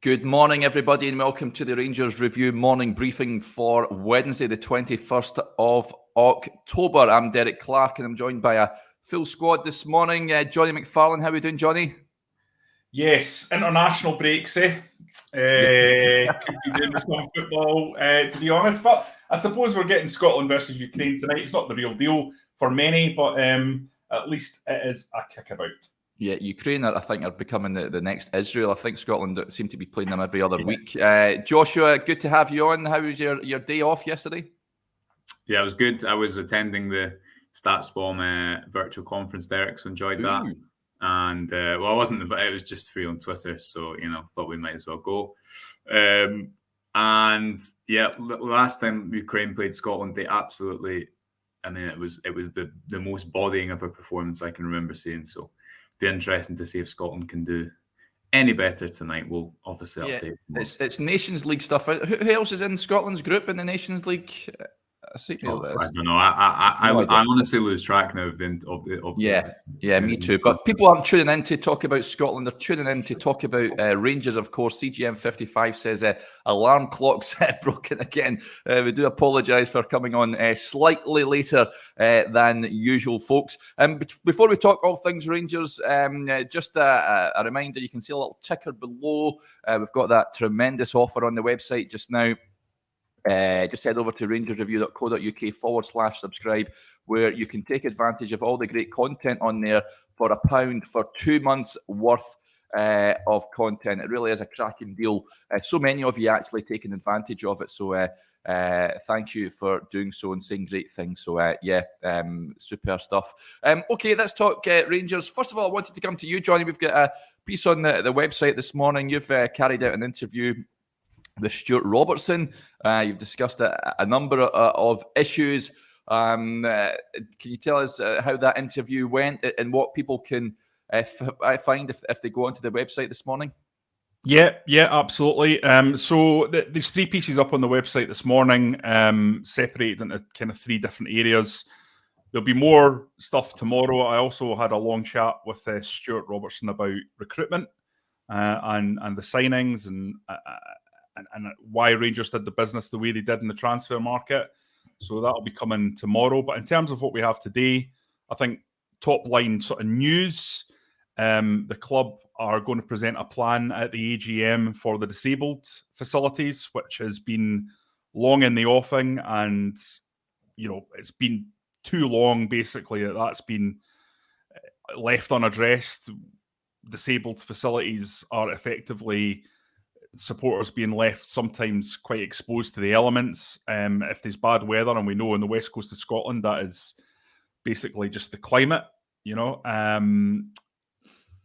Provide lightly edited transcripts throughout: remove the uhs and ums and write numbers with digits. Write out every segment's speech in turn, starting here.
Good morning, everybody, and welcome to the Rangers Review morning briefing for Wednesday, the 21st of October. I'm Derek Clark, and I'm joined by a full squad this morning. Johnny McFarlane, how are we doing, Johnny? Yes, international breaks, eh? Could be doing some football, to be honest. But I suppose we're getting Scotland versus Ukraine tonight. It's not the real deal for many, but at least it is a kickabout. Yeah, Ukraine, I think, are becoming the next Israel. I think Scotland seem to be playing them every other week. Joshua, good to have you on. How was your day off yesterday? Yeah, it was good. I was attending the StatsBomb virtual conference, Derek, so enjoyed that. Ooh. And, well, it wasn't, it was just free on Twitter, so, thought we might as well go. And, yeah, last time Ukraine played Scotland, they absolutely, it was the most bodying of a performance I can remember seeing, so be interesting to see if Scotland can do any better tonight. We'll obviously update. It's Nations League stuff. Who else is in Scotland's group in the Nations League? I don't know. I honestly lose track now of me too. But people aren't tuning in to talk about Scotland. They're tuning in to talk about Rangers, of course. CGM55 says alarm clocks broken again. We do apologise for coming on slightly later than usual, folks. Before we talk all things Rangers, just a reminder, you can see a little ticker below. We've got that tremendous offer on the website just now. Just head over to rangersreview.co.uk/subscribe, where you can take advantage of all the great content on there for £1 for 2 months worth of content. It really is a cracking deal. So many of you actually taking advantage of it. So thank you for doing so and saying great things. So super stuff. Okay, let's talk Rangers. First of all, I wanted to come to you, Johnny. We've got a piece on the website this morning. You've carried out an interview with Stuart Robertson. You've discussed a number of issues. Can you tell us how that interview went and what people can find if they go onto the website this morning? Yeah, absolutely. So there's 3 pieces up on the website this morning, separated into kind of 3 different areas. There'll be more stuff tomorrow. I also had a long chat with Stuart Robertson about recruitment and the signings and why Rangers did the business the way they did in the transfer market. So that'll be coming tomorrow. But in terms of what we have today, I think top line sort of news, the club are going to present a plan at the AGM for the disabled facilities, which has been long in the offing, and it's been too long basically that's been left unaddressed. Disabled facilities are effectively supporters being left sometimes quite exposed to the elements. If there's bad weather, and we know on the west coast of Scotland that is basically just the climate,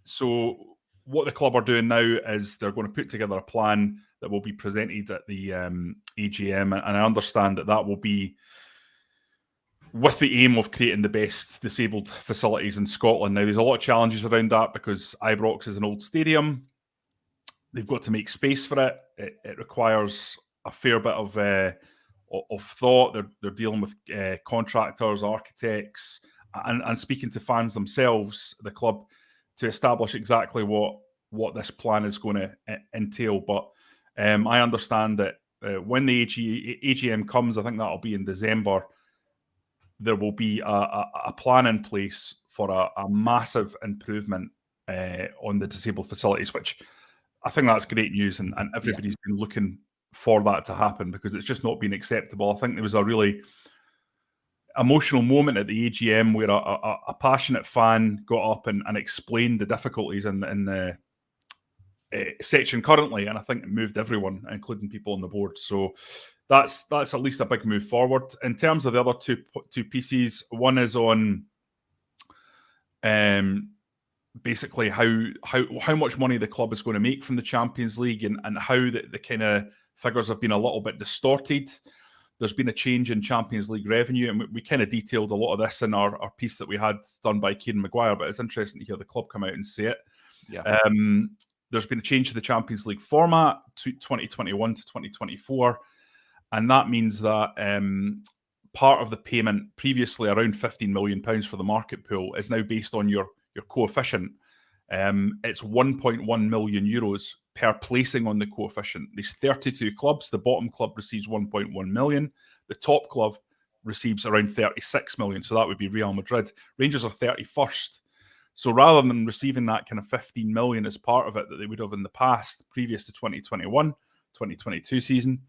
so what the club are doing now is they're going to put together a plan that will be presented at the AGM, and I understand that will be with the aim of creating the best disabled facilities in Scotland. Now, there's a lot of challenges around that because Ibrox is an old stadium. They've got to make space for it. It requires a fair bit of thought. They're dealing with contractors, architects, and speaking to fans themselves, the club, to establish exactly what this plan is going to entail. But I understand that when the AGM comes, I think that'll be in December, there will be a plan in place for a massive improvement on the disabled facilities, which I think that's great news, and everybody's been looking for that to happen because it's just not been acceptable. I think there was a really emotional moment at the AGM where a passionate fan got up and explained the difficulties in the section currently, and I think it moved everyone, including people on the board. So that's at least a big move forward. In terms of the other two pieces, one is on basically how much money the club is going to make from the Champions League, and how the kind of figures have been a little bit distorted. There's been a change in Champions League revenue, and we kind of detailed a lot of this in our piece that we had done by Kieran Maguire, but it's interesting to hear the club come out and say it. Yeah. There's been a change to the Champions League format to 2021 to 2024, and that means that part of the payment, previously around £15 million for the market pool, is now based on your coefficient. It's 1.1 million euros per placing on the coefficient. These 32 clubs, the bottom club receives 1.1 million. The top club receives around 36 million. So that would be Real Madrid. Rangers are 31st. So rather than receiving that kind of 15 million as part of it that they would have in the past, previous to 2021, 2022 season,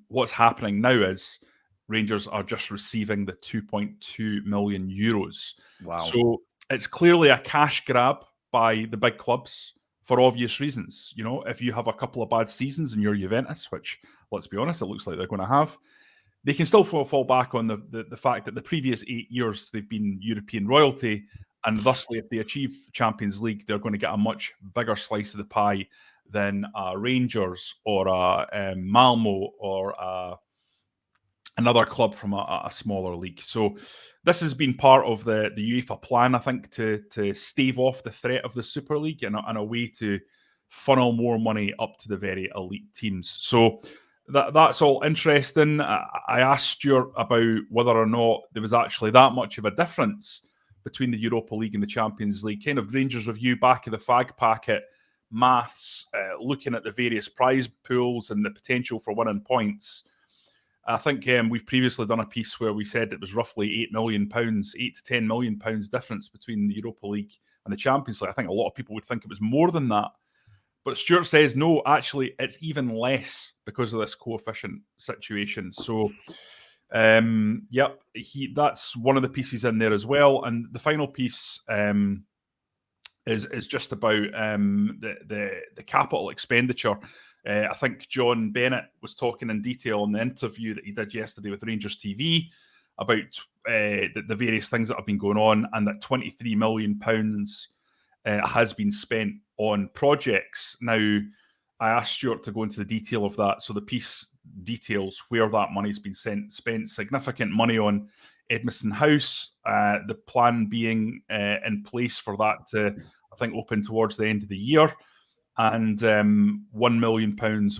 what's happening now is Rangers are just receiving the 2.2 million euros. Wow. So it's clearly a cash grab by the big clubs for obvious reasons. You know, if you have a couple of bad seasons and you're Juventus, which, let's be honest, it looks like they're going to have, they can still fall back on the fact that the previous 8 years they've been European royalty, and thusly, if they achieve Champions League, they're going to get a much bigger slice of the pie than Rangers or Malmo or another club from a smaller league. So this has been part of the UEFA plan, I think, to stave off the threat of the Super League and a way to funnel more money up to the very elite teams. So that's all interesting. I asked Stuart about whether or not there was actually that much of a difference between the Europa League and the Champions League. Kind of Rangers review, back of the fag packet, maths, looking at the various prize pools and the potential for winning points. I think we've previously done a piece where we said it was roughly £8 million, £8 to £10 million difference between the Europa League and the Champions League. I think a lot of people would think it was more than that. But Stuart says, no, actually, it's even less because of this coefficient situation. So, yep, that's one of the pieces in there as well. And the final piece is just about the capital expenditure. I think John Bennett was talking in detail in the interview that he did yesterday with Rangers TV about the various things that have been going on, and that £23 million has been spent on projects. Now, I asked Stuart to go into the detail of that. So the piece details where that money's been spent significant money on Edmiston House, the plan being in place for that to, I think, open towards the end of the year, and £1 million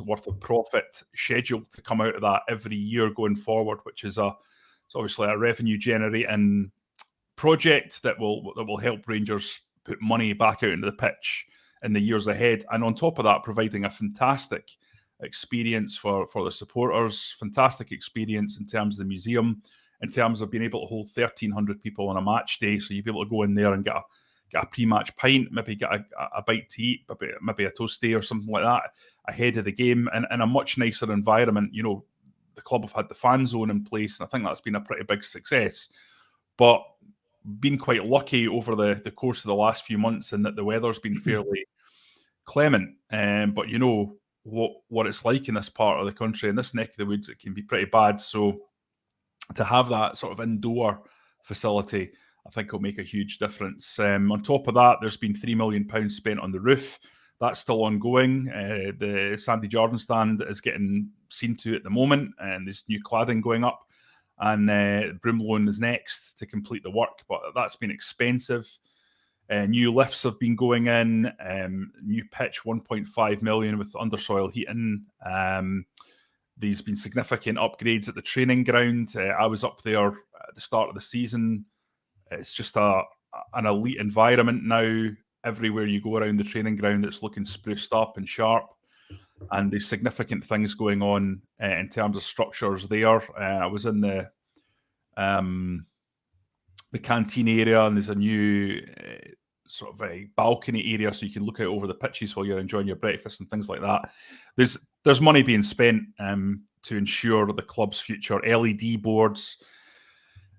worth of profit scheduled to come out of that every year going forward, which is it's obviously a revenue generating project that will help Rangers put money back out into the pitch in the years ahead. And on top of that, providing a fantastic experience for the supporters, fantastic experience in terms of the museum, in terms of being able to hold 1,300 people on a match day. So you'll be able to go in there and get a pre-match pint, maybe get a bite to eat, maybe a toastie or something like that ahead of the game, and in a much nicer environment. You know, the club have had the fan zone in place, and I think that's been a pretty big success. But been quite lucky over the course of the last few months in that the weather's been fairly clement. But you know what it's like in this part of the country, in this neck of the woods, it can be pretty bad. So to have that sort of indoor facility, I think will make a huge difference. On top of that, there's been £3 million spent on the roof. That's still ongoing. The Sandy Jardine stand is getting seen to at the moment, and there's new cladding going up. And Broomloan is next to complete the work, but that's been expensive. New lifts have been going in. New pitch, 1.5 million with undersoil heating. There's been significant upgrades at the training ground. I was up there at the start of the season. It's just an elite environment now. Everywhere you go around the training ground, it's looking spruced up and sharp. And there's significant things going on in terms of structures there. I was in the canteen area, and there's a new sort of a balcony area, so you can look out over the pitches while you're enjoying your breakfast and things like that. There's money being spent to ensure the club's future. LED boards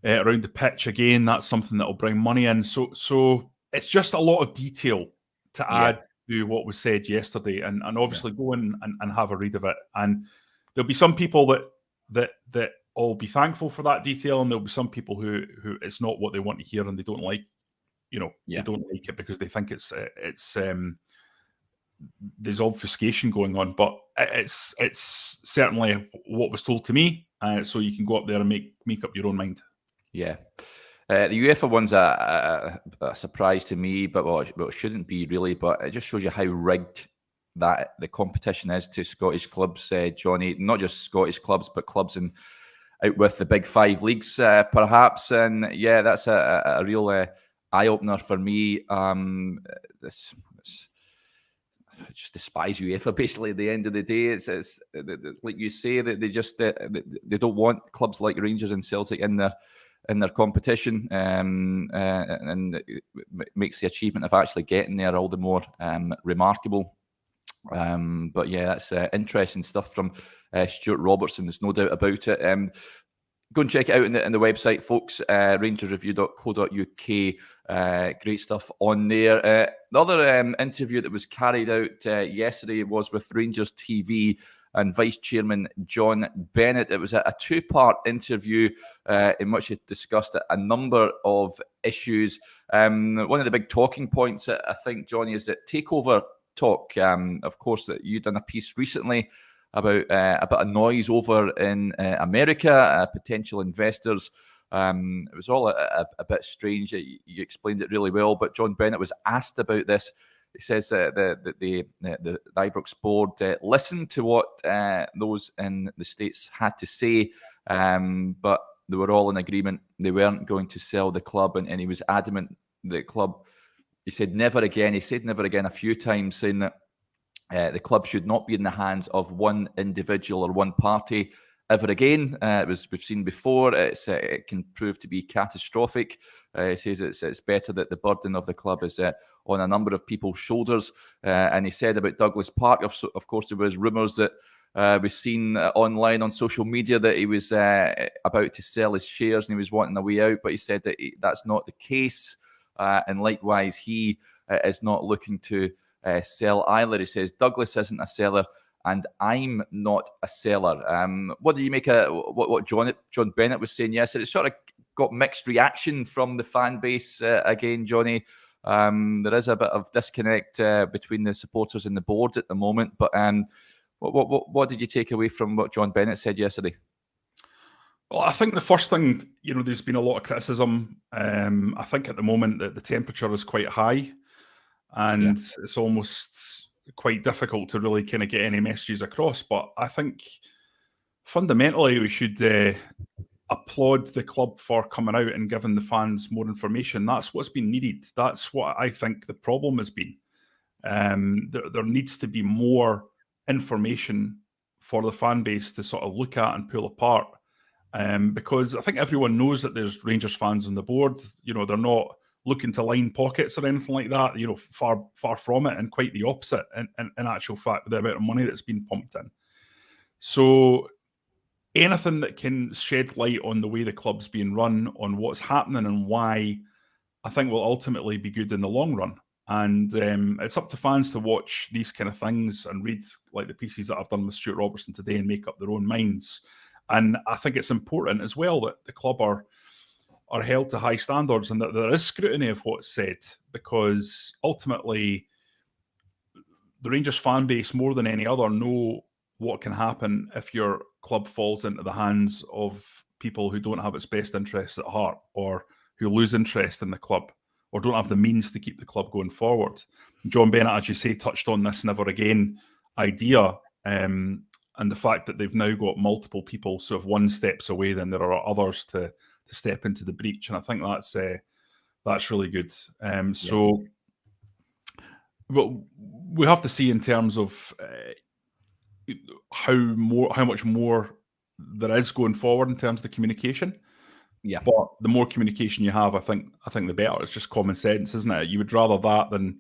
around the pitch, again, that's something that will bring money in. So it's just a lot of detail to add to what was said yesterday, and obviously go in and have a read of it. And there'll be some people that will be thankful for that detail, and there'll be some people who it's not what they want to hear, and they don't like, they don't like it because they think it's there's obfuscation going on. But it's certainly what was told to me, so you can go up there and make up your own mind. Yeah. The UEFA one's a surprise to me, but it shouldn't be really. But it just shows you how rigged that the competition is to Scottish clubs, Johnny. Not just Scottish clubs, but clubs out with the big five leagues, perhaps. And yeah, that's a real eye-opener for me. This I just despise UEFA. Basically, at the end of the day, it's like you say, that they don't want clubs like Rangers and Celtic in their competition, and it makes the achievement of actually getting there all the more remarkable. But yeah, that's interesting stuff from Stuart Robertson. There's no doubt about it. Go and check it out in the website, folks. rangersreview.co.uk. Great stuff on there. The other interview that was carried out yesterday was with Rangers TV and Vice Chairman John Bennett. It was a two-part interview in which he discussed a number of issues. One of the big talking points, I think, Johnny, is that Takeover talk. Of course, that you've done a piece recently about a bit of noise over in America, potential investors. It was all a bit strange. You explained it really well, but John Bennett was asked about this. He says that the Ibrox board listened to what those in the States had to say, but they were all in agreement. They weren't going to sell the club, and he was adamant the club, he said never again. He said never again a few times, saying that the club should not be in the hands of one individual or one party ever again. We've seen before. It can prove to be catastrophic. He says it's better that the burden of the club is on a number of people's shoulders. And he said about Douglas Park, of course, there was rumours that we've seen online on social media that he was about to sell his shares and he was wanting a way out. But he said that that's not the case. And likewise, he is not looking to sell either. He says Douglas isn't a seller and I'm not a seller. What do you make of what John Bennett was saying yesterday? It sort of got mixed reaction from the fan base again, Johnny. There is a bit of disconnect between the supporters and the board at the moment. But what did you take away from what John Bennett said yesterday? Well, I think the first thing, there's been a lot of criticism. I think at the moment that the temperature is quite high. And it's almost quite difficult to really kind of get any messages across. But I think fundamentally we should applaud the club for coming out and giving the fans more information. That's what's been needed. That's what I think the problem has been. There needs to be more information for the fan base to sort of look at and pull apart. Because I think everyone knows that there's Rangers fans on the board. They're not looking to line pockets or anything like that, far from it, and quite the opposite in actual fact, with the amount of money that's been pumped in. So anything that can shed light on the way the club's being run, on what's happening and why, I think will ultimately be good in the long run. And it's up to fans to watch these kind of things and read like the pieces that I've done with Stuart Robertson today and make up their own minds. And I think it's important as well that the club are held to high standards and that there is scrutiny of what's said, because ultimately the Rangers fan base, more than any other, know what can happen if your club falls into the hands of people who don't have its best interests at heart, or who lose interest in the club, or don't have the means to keep the club going forward. John Bennett, as you say, touched on this never again idea, and the fact that they've now got multiple people sort of one steps away, then there are others to step into the breach, and I think that's really good. So, well, we have to see in terms of how much more there is going forward in terms of the communication. Yeah, but the more communication you have, I think the better. It's just common sense, isn't it? You would rather that than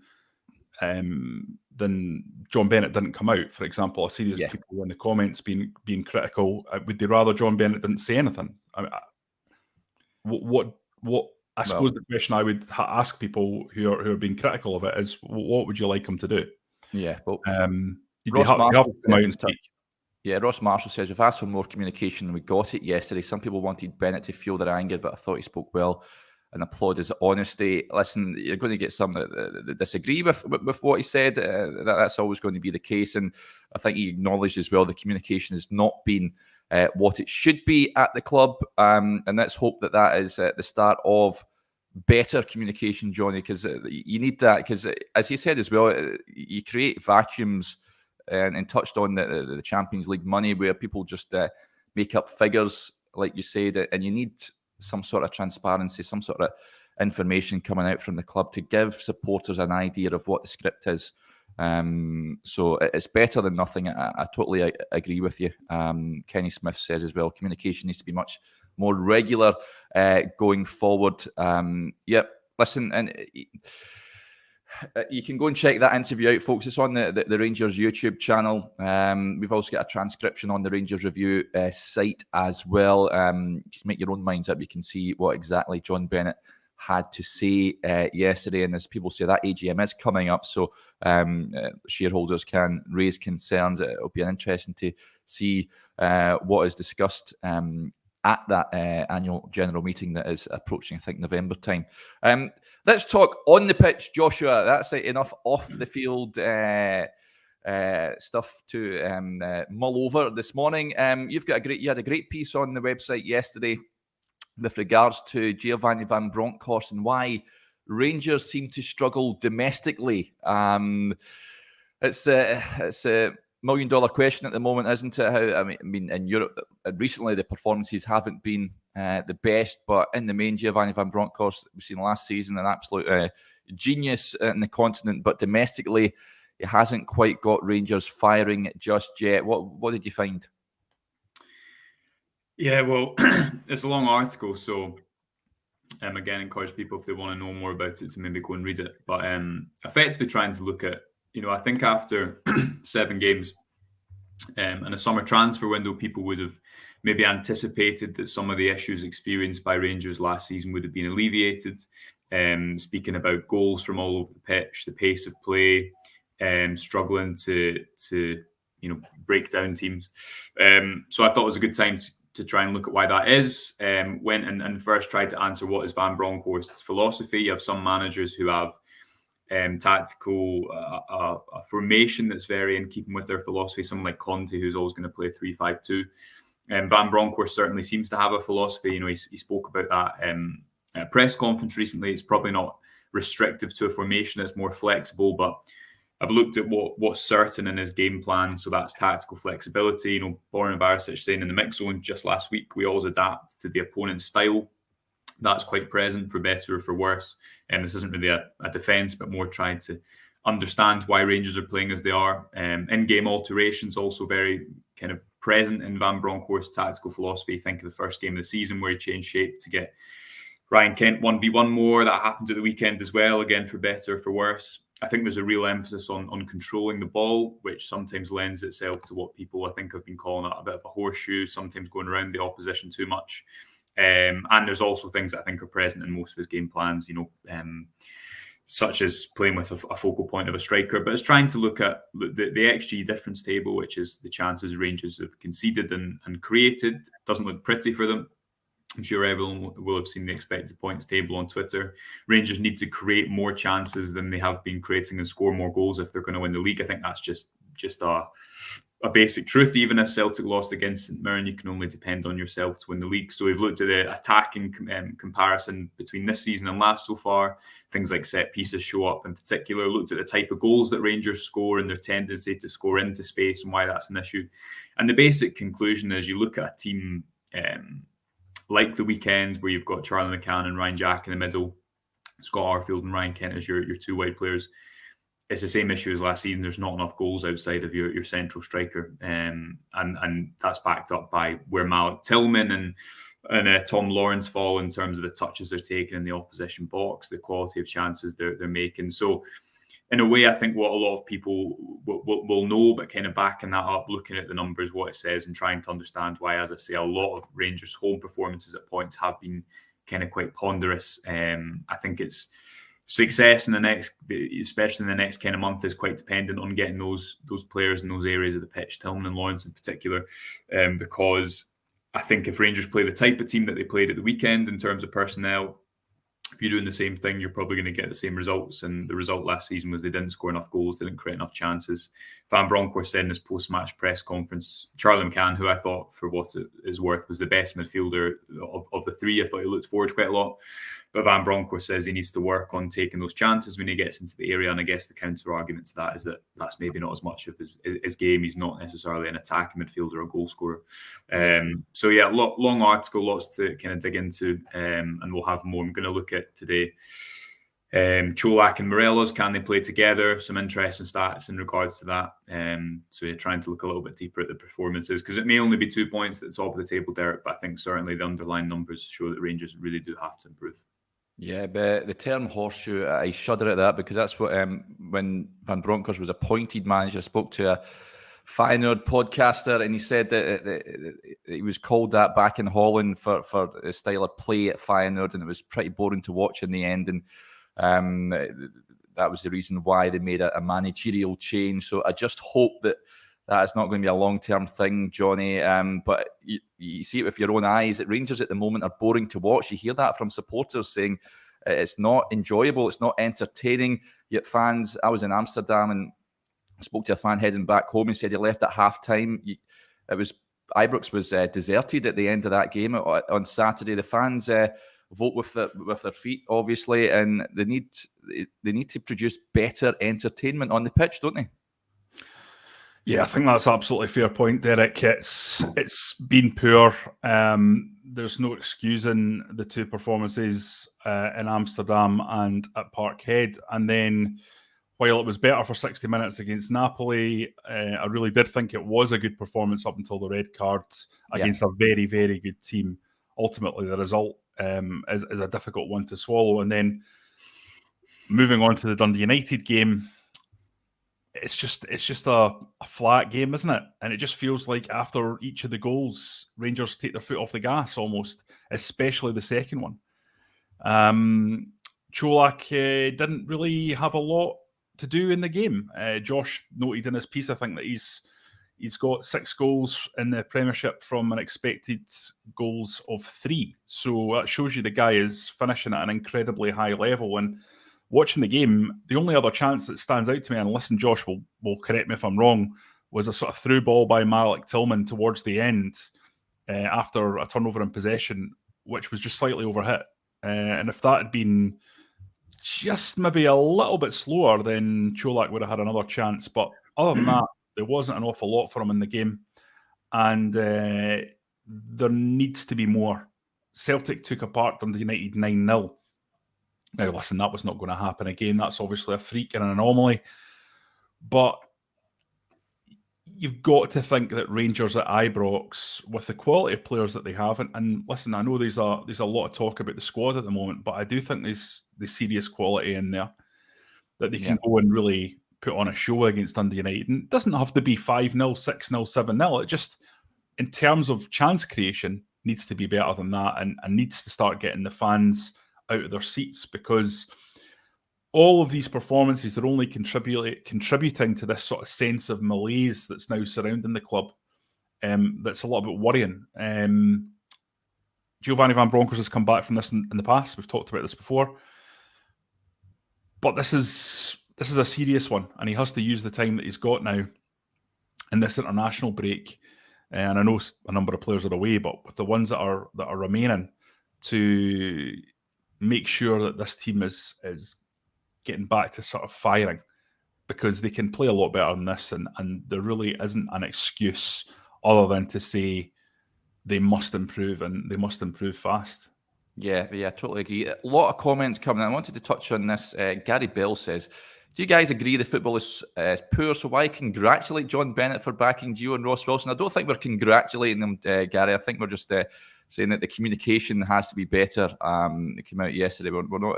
John Bennett didn't come out, for example. I see these people in the comments being critical. Would they rather John Bennett didn't say anything? I mean, what I suppose the question I would ask people who are being critical of it is, what would you like him to do? Yeah, well, you have to come out and speak. Yeah, Ross Marshall says, we've asked for more communication and we got it yesterday. Some people wanted Bennett to feel their anger, but I thought he spoke well and applaud his honesty. Listen, you're going to get some that disagree with what he said. That's always going to be the case. And I think he acknowledged as well the communication has not been what it should be at the club. And let's hope that is the start of better communication, Johnny, because you need that. Because as he said as well, you create vacuums and touched on the Champions League money where people just make up figures, like you said, and you need some sort of transparency, some sort of information coming out from the club to give supporters an idea of what the script is. So it's better than nothing. I totally agree with you. Kenny Smith says as well, communication needs to be much more regular going forward. Yep. Listen, and you can go and check that interview out, folks. It's on the Rangers YouTube channel. We've also got a transcription on the Rangers Review site as well. You can make your own minds up. You can see what exactly John Bennett had to say yesterday. And as people say, that AGM is coming up, so shareholders can raise concerns. It'll be interesting to see what is discussed at that annual general meeting that is approaching, I think, November time. Let's talk on the pitch, Joshua. That's enough off the field stuff to mull over this morning. You had a great piece on the website yesterday with regards to Giovanni van Bronckhorst and why Rangers seem to struggle domestically. It's a $1 million question at the moment, isn't it? I mean, in Europe, recently the performances haven't been the best, but in the main, Giovanni van Bronckhorst, we've seen last season an absolute genius in the continent, but domestically, it hasn't quite got Rangers firing just yet. What did you find? Yeah, well, it's a long article, so again, encourage people if they want to know more about it to maybe go and read it. But effectively trying to look at, I think after 7 games and a summer transfer window, people would have maybe anticipated that some of the issues experienced by Rangers last season would have been alleviated. Speaking about goals from all over the pitch, the pace of play, struggling to break down teams. So I thought it was a good time to try and look at why that is. Went and first tried to answer what is Van Bronckhorst's philosophy. You have some managers who have tactical a formation that's very in keeping with their philosophy. Someone like Conte, who's always going to play 3-5-2. Van Bronckhorst certainly seems to have a philosophy. He spoke about that at a press conference recently. It's probably not restrictive to a formation. It's more flexible, but I've looked at what's certain in his game plan. So that's tactical flexibility. Boran Barisic saying in the mix zone just last week, we always adapt to the opponent's style. That's quite present, for better or for worse. And this isn't really a defence, but more trying to understand why Rangers are playing as they are. In-game alterations also very kind of present in Van Bronckhorst's tactical philosophy. Think of the first game of the season where he changed shape to get Ryan Kent 1v1 more. That happened at the weekend as well, again, for better or for worse. I think there's a real emphasis on controlling the ball, which sometimes lends itself to what people, I think, have been calling a bit of a horseshoe, sometimes going around the opposition too much. And there's also things that I think are present in most of his game plans, such as playing with a focal point of a striker. But it's trying to look at the XG difference table, which is the chances Rangers have conceded and created. Doesn't look pretty for them. I'm sure everyone will have seen the expected points table on Twitter. Rangers need to create more chances than they have been creating and score more goals if they're going to win the league. I think that's just a basic truth. Even if Celtic lost against St Mirren, you can only depend on yourself to win the league. So we've looked at the attacking comparison between this season and last so far. Things like set pieces show up in particular. Looked at the type of goals that Rangers score and their tendency to score into space and why that's an issue. And the basic conclusion is you look at a team like the weekend where you've got Charlie McCann and Ryan Jack in the middle, Scott Arfield and Ryan Kent as your two wide players. It's the same issue as last season. There's not enough goals outside of your central striker. And that's backed up by where Malik Tillman and Tom Lawrence fall in terms of the touches they're taking in the opposition box, the quality of chances they're making. So in a way, I think what a lot of people will know, but kind of backing that up, looking at the numbers, what it says, and trying to understand why, as I say, a lot of Rangers' home performances at points have been kind of quite ponderous. I think it's success in the next, especially in the next kind of month, is quite dependent on getting those players in those areas of the pitch, Tillman and Lawrence in particular, because I think if Rangers play the type of team that they played at the weekend in terms of personnel, if you're doing the same thing, you're probably going to get the same results. And the result last season was they didn't score enough goals, they didn't create enough chances. Van Bronckhorst said in his post-match press conference, Charlie McCann, who I thought, for what it is worth, was the best midfielder of the three. I thought he looked forward quite a lot. But Van Bronckhorst says he needs to work on taking those chances when he gets into the area. And I guess the counter argument to that is that that's maybe not as much of his game. He's not necessarily an attacking midfielder or goal scorer. So yeah, long article, lots to kind of dig into, and we'll have more. I'm going to look at today. Cholak and Morelos, can they play together? Some interesting stats in regards to that. So you're trying to look a little bit deeper at the performances, because it may only be 2 points at the top of the table, Derek, but I think certainly the underlying numbers show that Rangers really do have to improve. Yeah, but the term horseshoe, I shudder at that, because that's what when Van Bronckhorst was appointed manager, I spoke to a Feyenoord podcaster, and he said that he was called that back in Holland for the style of play at Feyenoord, and it was pretty boring to watch in the end, and that was the reason why they made a managerial change. So I just hope that is not going to be a long-term thing, Johnny. But you see it with your own eyes. That Rangers at the moment are boring to watch. You hear that from supporters saying it's not enjoyable, it's not entertaining. Yet fans, I was in Amsterdam and spoke to a fan heading back home and said he left at half-time. It was Ibrox was deserted at the end of that game on Saturday. The fans vote with their feet, obviously, and they need to produce better entertainment on the pitch, don't they? Yeah, I think that's absolutely fair point, Derek. It's been poor. There's no excusing the two performances in Amsterdam and at Parkhead. And then, while it was better for 60 minutes against Napoli, I really did think it was a good performance up until the red cards against a very, very good team. Ultimately, the result is a difficult one to swallow. And then moving on to the Dundee United game, it's just a flat game, isn't it? And it just feels like after each of the goals, Rangers take their foot off the gas almost, especially the second one. Cholak didn't really have a lot to do in the game. Josh noted in his piece, I think, that he's got 6 goals in the Premiership from an expected goals of 3. So that shows you the guy is finishing at an incredibly high level. And watching the game, the only other chance that stands out to me, and listen, Josh will correct me if I'm wrong, was a sort of through ball by Malik Tillman towards the end after a turnover in possession, which was just slightly overhit. And if that had been just maybe a little bit slower, then Cholak would have had another chance. But other than that, there wasn't an awful lot for him in the game. And there needs to be more. Celtic took apart Dundee United 9-0. Now, listen, that was not going to happen again. That's obviously a freak and an anomaly. But you've got to think that Rangers at Ibrox, with the quality of players that they have, and listen, I know there's a lot of talk about the squad at the moment, but I do think there's serious quality in there that they can go and really put on a show against Dundee United. And it doesn't have to be 5-0, 6-0, 7-0. It just, in terms of chance creation, needs to be better than that, and needs to start getting the fans out of their seats, because all of these performances are only contributing to this sort of sense of malaise that's now surrounding the club. That's a little bit worrying. Giovanni Van Bronckhorst has come back from this in the past. We've talked about this before, but this is a serious one, and he has to use the time that he's got now in this international break. And I know a number of players are away, but with the ones that are remaining, to make sure that this team is getting back to sort of firing, because they can play a lot better than this, and there really isn't an excuse other than to say they must improve, and they must improve fast. Yeah, totally agree. A lot of comments coming. I wanted to touch on this. Gary Bell says, do you guys agree the football is poor, so why congratulate John Bennett for backing Gio and Ross Wilson? I don't think we're congratulating them, Gary. I think we're just saying that the communication has to be better. It came out yesterday. We're not.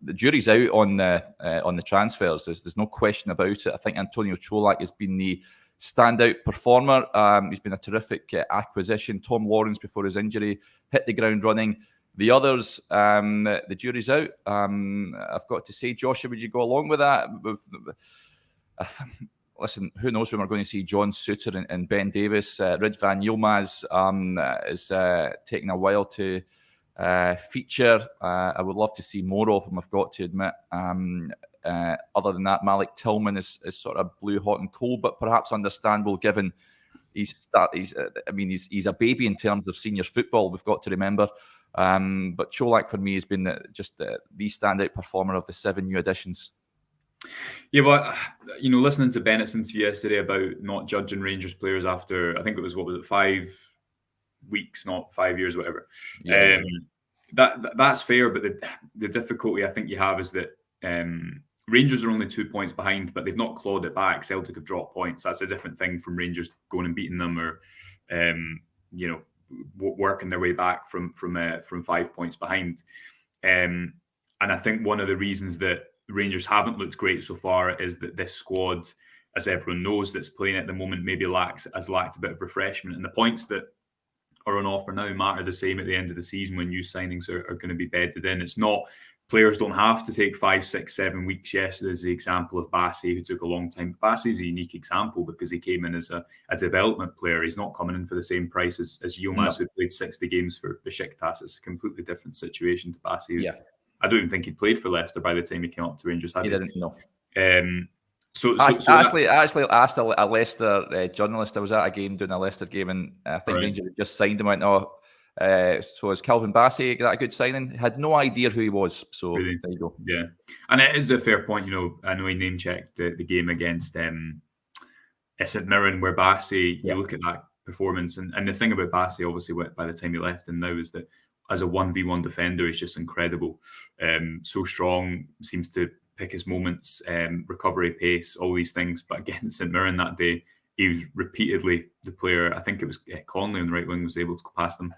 The jury's out on the transfers. There's no question about it. I think Antonio Cholak has been the standout performer. He's been a terrific acquisition. Tom Lawrence, before his injury, hit the ground running. The others, the jury's out. I've got to say, Joshua, would you go along with that? Listen, who knows when we're going to see John Suter and Ben Davis. Rid van Yilmaz is taking a while to feature. I would love to see more of him, I've got to admit. Other than that, Malik Tillman is sort of blue, hot and cold, but perhaps understandable given he's a baby in terms of senior football. We've got to remember. But Cholak for me has been the standout performer of the 7 new additions. Yeah, well, listening to Bennett's interview yesterday about not judging Rangers players after, I think it was, 5 weeks, not 5 years, whatever. Yeah. That's fair, but the difficulty I think you have is that Rangers are only 2 points behind, but they've not clawed it back. Celtic have dropped points. That's a different thing from Rangers going and beating them, or working their way back from 5 points behind. And I think one of the reasons that Rangers haven't looked great so far is that this squad, as everyone knows, that's playing at the moment maybe lacked a bit of refreshment. And the points that are on offer now matter the same at the end of the season when new signings are going to be bedded in. It's not, players don't have to take 5, 6, 7 weeks. Yes, there's the example of Bassey, who took a long time. Bassey's a unique example because he came in as a development player. He's not coming in for the same price as Yilmaz, who played 60 games for Besiktas. It's a completely different situation to Bassey. Yeah. I don't even think he'd played for Leicester by the time he came up to Rangers. He didn't, no. I actually asked a Leicester journalist. I was at a game, doing a Leicester game, and I think Rangers had just signed him. I went, so is Calvin Bassey that a good signing? Had no idea who he was. So really? There you go. Yeah, and it is a fair point. I know he name checked the game against St Mirren, where Bassey. You look at that performance, and the thing about Bassey, obviously, by the time he left, and now is that as a 1v1 defender, he's just incredible. So strong, seems to pick his moments, recovery pace, all these things. But against St Mirren that day, he was repeatedly the player. I think it was Conley on the right wing was able to go past them.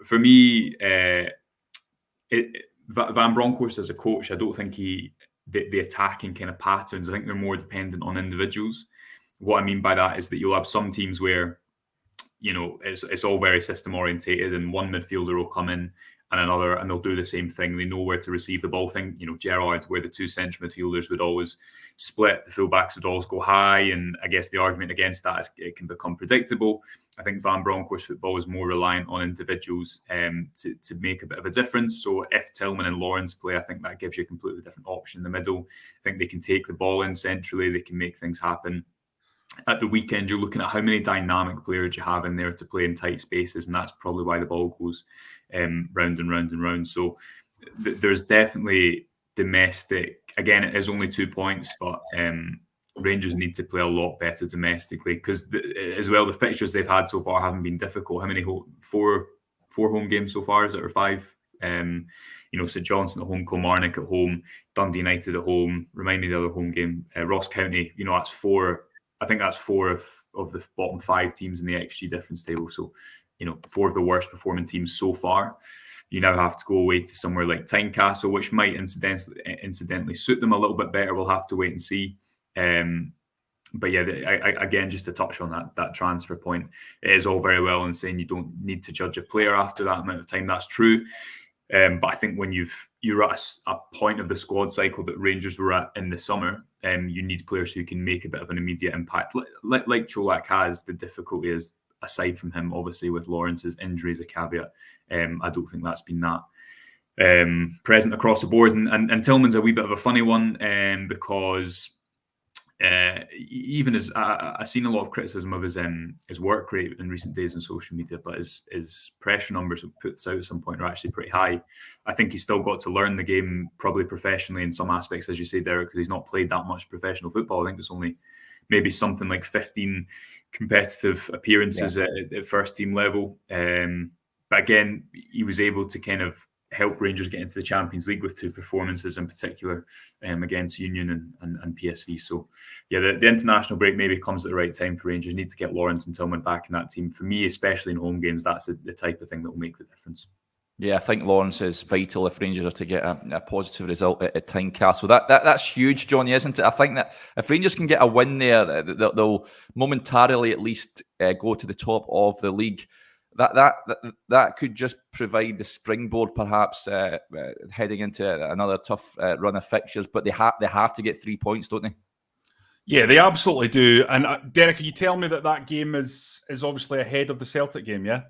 For me, Van Bronckhorst as a coach, I don't think the attacking kind of patterns, I think they're more dependent on individuals. What I mean by that is that you'll have some teams where it's all very system orientated, and one midfielder will come in and another, and they'll do the same thing. They know where to receive the ball. Think, Gerrard, where the two central midfielders would always split, the fullbacks would always go high, and I guess the argument against that is it can become predictable. I think Van Bronckhorst football is more reliant on individuals to make a bit of a difference. So if Tillman and Lawrence play, I think that gives you a completely different option in the middle. I think they can take the ball in centrally, they can make things happen. At the weekend, you're looking at how many dynamic players you have in there to play in tight spaces, and that's probably why the ball goes round and round and round. So there's definitely domestic. Again, it is only 2 points, but Rangers need to play a lot better domestically, because as well, the fixtures they've had so far haven't been difficult. How many? Four home games so far, is it, or 5? St Johnstone at home, Kilmarnock at home, Dundee United at home. Remind me the other home game, Ross County. That's 4. I think that's 4 of the bottom 5 teams in the XG difference table. So, 4 of the worst performing teams so far. You now have to go away to somewhere like Tynecastle, which might incidentally suit them a little bit better. We'll have to wait and see. But yeah, again, just to touch on that transfer point, it is all very well in saying you don't need to judge a player after that amount of time. That's true. But I think when you're at a point of the squad cycle that Rangers were at in the summer, you need players who can make a bit of an immediate impact. Like Cholak has. The difficulty is, aside from him, obviously with Lawrence's injury as a caveat, I don't think that's been that present across the board. And Tillman's a wee bit of a funny one, because even as I've seen a lot of criticism of his work rate in recent days on social media, but his pressure numbers that puts out at some point are actually pretty high. I think he's still got to learn the game probably professionally in some aspects, as you say, Derek, because he's not played that much professional football. I think there's only maybe something like 15 competitive appearances at first team level. But again, he was able to kind of help Rangers get into the Champions League with 2 performances in particular, against Union and PSV. So yeah, the international break maybe comes at the right time for Rangers. Need to get Lawrence and Tillman back in that team. For me, especially in home games, that's the type of thing that will make the difference. Yeah, I think Lawrence is vital if Rangers are to get a positive result at Tynecastle. That's huge, Johnny, isn't it? I think that if Rangers can get a win there, they'll momentarily at least go to the top of the league. That could just provide the springboard, perhaps, heading into another tough run of fixtures. But they have to get 3 points, don't they? Yeah, they absolutely do. And Derek, can you tell me that game is obviously ahead of the Celtic game? Yeah.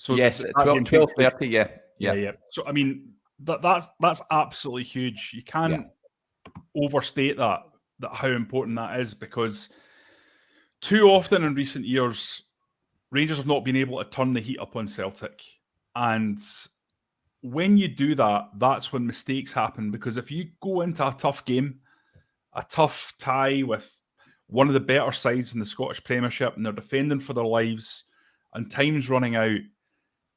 So yes, 12:30. Yeah. So I mean, that's absolutely huge. You can't overstate that how important that is, because too often in recent years, Rangers have not been able to turn the heat up on Celtic. And when you do that, that's when mistakes happen. Because if you go into a tough game, a tough tie with one of the better sides in the Scottish Premiership, and they're defending for their lives, and time's running out,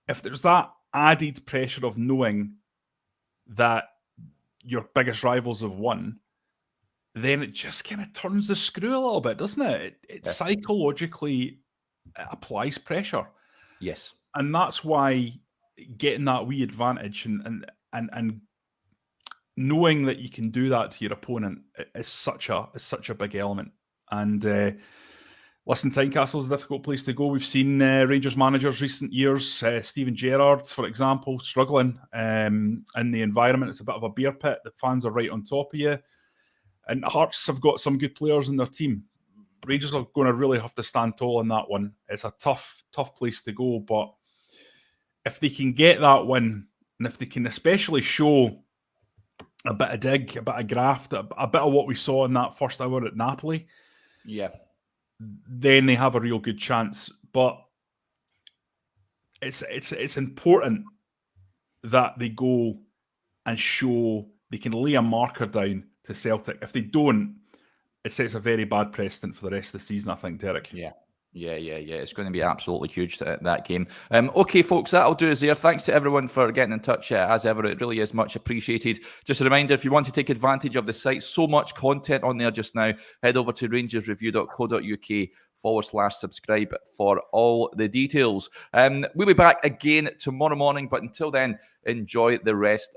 if there's that added pressure of knowing that your biggest rivals have won, then it just kind of turns the screw a little bit, doesn't it? It psychologically applies pressure. Yes. And that's why getting that wee advantage and knowing that you can do that to your opponent is such a big element. And listen, Tynecastle's a difficult place to go. We've seen Rangers managers recent years, Steven Gerrard, for example, struggling in the environment. It's a bit of a beer pit. The fans are right on top of you. And Hearts have got some good players in their team. Rangers are going to really have to stand tall in that one. It's a tough place to go. But if they can get that win, and if they can especially show a bit of dig, a bit of graft, a bit of what we saw in that first hour at Napoli, then they have a real good chance. But it's important that they go and show they can lay a marker down to Celtic. If they don't, it sets a very bad precedent for the rest of the season, I think, Derek. Yeah. It's going to be absolutely huge, that game. Okay, folks, that'll do us there. Thanks to everyone for getting in touch. As ever, it really is much appreciated. Just a reminder, if you want to take advantage of the site, so much content on there just now, head over to rangersreview.co.uk/subscribe for all the details. We'll be back again tomorrow morning, but until then, enjoy the rest